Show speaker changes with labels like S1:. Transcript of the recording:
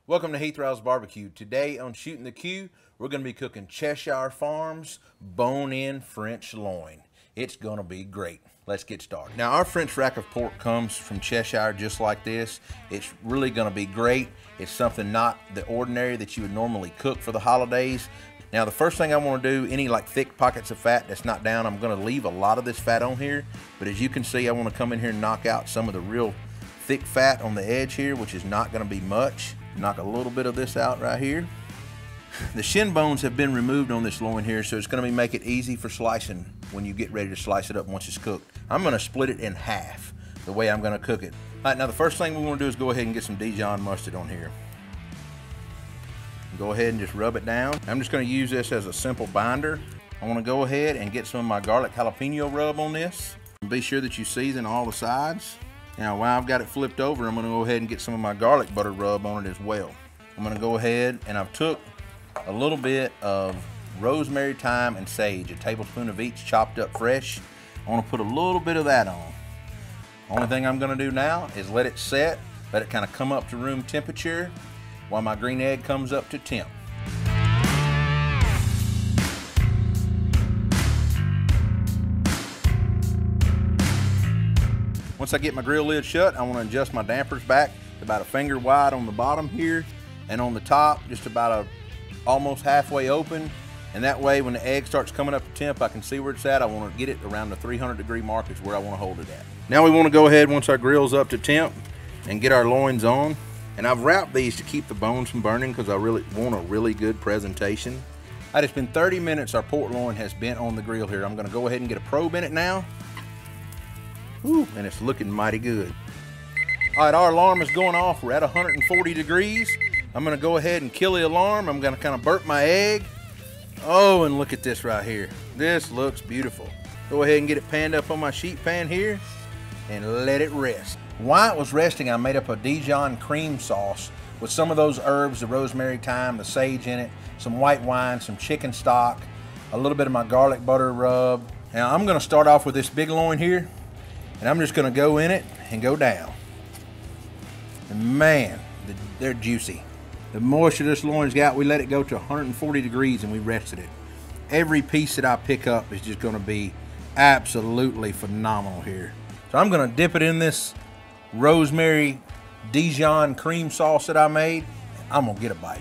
S1: Welcome to Heath Riles Barbecue. Today on Shooting the Q, we're going to be cooking Cheshire Farms bone-in French loin. It's going to be great. Let's get started. Now our French rack of pork comes from Cheshire just like this. It's really going to be great. It's something not the ordinary that you would normally cook for the holidays. Now the first thing I want to do, any like thick pockets of fat that's not down, I'm going to leave a lot of this fat on here. But as you can see, I want to come in here and knock out some of the real thick fat on the edge here, which is not going to be much. Knock a little bit of this out right here. The shin bones have been removed on this loin here, so it's going to make it easy for slicing when you get ready to slice it up once it's cooked. I'm going to split it in half the way I'm going to cook it. All right, now the first thing we want to do is go ahead and get some Dijon mustard on here. Go ahead and just rub it down. I'm just going to use this as a simple binder. I want to go ahead and get some of my garlic jalapeno rub on this. Be sure that you season all the sides. Now while I've got it flipped over, I'm going to go ahead and get some of my garlic butter rub on it as well. I'm going to go ahead and I've took a little bit of rosemary, thyme, and sage, a tablespoon of each chopped up fresh. I want to put a little bit of that on. Only thing I'm going to do now is let it set, let it kind of come up to room temperature while my green egg comes up to temp. Once I get my grill lid shut, I want to adjust my dampers back to about a finger wide on the bottom here, and on the top just about almost halfway open. And that way when the egg starts coming up to temp, I can see where it's at. I want to get it around the 300-degree mark is where I want to hold it at. Now we want to go ahead, once our grill's up to temp, and get our loins on. And I've wrapped these to keep the bones from burning because I really want a really good presentation. All right, it's been 30 minutes our pork loin has been on the grill here. I'm going to go ahead and get a probe in it now. Ooh, and it's looking mighty good. All right, our alarm is going off. We're at 140 degrees. I'm going to go ahead and kill the alarm. I'm going to kind of burp my egg. Oh, and look at this right here. This looks beautiful. Go ahead and get it panned up on my sheet pan here and let it rest. While it was resting, I made up a Dijon cream sauce with some of those herbs, the rosemary, thyme, the sage in it, some white wine, some chicken stock, a little bit of my garlic butter rub. Now I'm going to start off with this big loin here, and I'm just going to go in it and go down. And man, they're juicy. The moisture this loin's got, we let it go to 140 degrees and we rested it. Every piece that I pick up is just going to be absolutely phenomenal here. So I'm going to dip it in this rosemary Dijon cream sauce that I made. I'm going to get a bite.